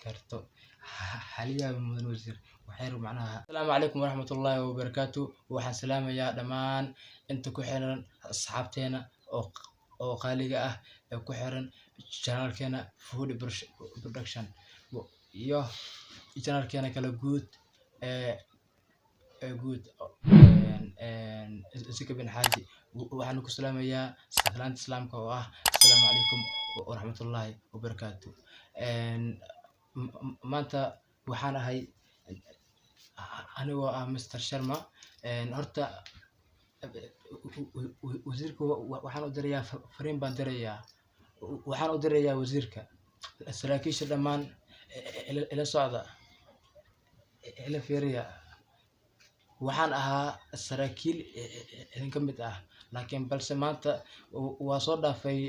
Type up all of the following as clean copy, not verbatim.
karto xaliyaha mudan wasiir waxay macnaha assalaamu calaykum waraxmatullaahi wabarakaatu waxaan salaamayaa dhammaan inta ku xiran asxaabteena oo qaaliga ah ee ku xiran channelkeena Food Production iyo channelkeena kala guud guud Zika bin Haji waxaan ku salaamayaa salaanta islaamka oo ah assalaamu calaykum waraxmatullaahi wabarakaatu maanta waxaan ahay anigoo ah Mr. Sharma horta wasiirka waxaan u dirayaa fariin baan dirayaa waxaan u dirayaa wasiirka saraakiisha dhammaan ila socda ila fiiriya waxaan ahaa saraakiil idinka mid ah laakiin balse maanta waa soo dhaafay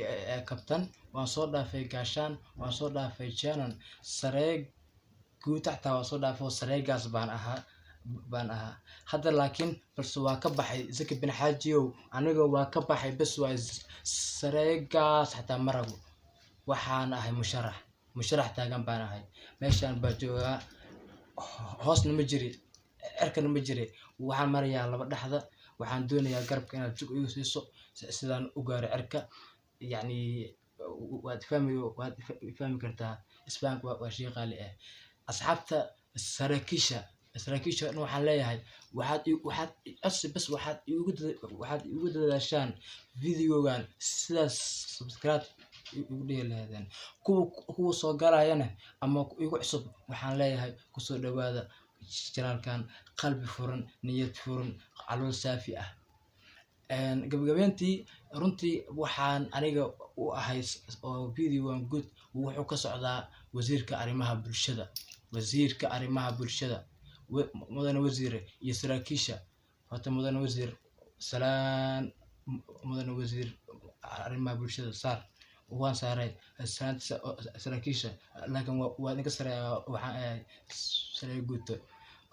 kabtan waan soo dhaafay gaashaan waan soo dhaafay janan sareeg guud xataa waa soo dhaafay sareegaas baan ahaa hadda laakiin balse waa ka baxay Zika bin Hajiyow aniga waa ka baxay bas waa sareegaas xataa marago waxaan ahay musharax taagan baan ahay meeshaan baa joogaa hoosna ma jiri cirkana ma jiri waxaan marayaa laba dhaxda waxaan doonayaa garabka inaad jug igu siiso sidaan u gaaro cirka yani waad fahmi kartaa isbaanku waa shay qaali ah asxaabta saraakiisha waxaan leeyahay waxaad igu dadaashaan videogan sidaas subscribe igu dhihi lahaydeen kuwa soo galayana ama igu cusub waxaan leeyahay kusoo dhawaada channelkan qalbi furan niyad furan calool saafi ah gabagabeyntii runtii waxaan aniga u ahay oo videogan guud wuxuu ka socdaa wasiirka arrimaha bulshada mudane wasiir iyo saraakiisha horta mudane wasiir salaan mudane wasiir arrimaha bulshada saar waan saaray saraakiisha laakiin waa idinka sareeyaa waxaan saree guuto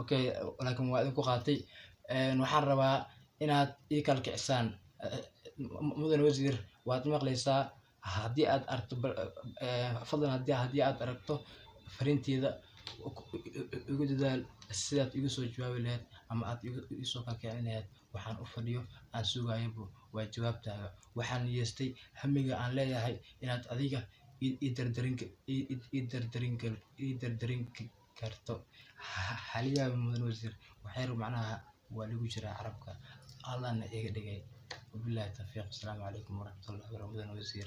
okay laakiin waa idinku qaatay waxaan rabaa inaad ii kala kicisaan mudane wasiir waad maqlaysaa haddii aad aragto fadlan haddii aad aragto fariinteeda igu dadaal sidaad igu soo jawaabi lahayd ama aad igu soo kalkicin lahayd waxaan u fadhiyo aan sugayabo waa jawaabtaaga waxaan niyeystay hamiga aan leeyahay inaad adiga ii dardarin karto xaliyaha mudan wasiir waxay macnaha waa lagu jiraa carabka allahna iga dhigay wabillahi tawfiiq assalaamu calaykum waraxmatullaahi wabarakaatu wasiir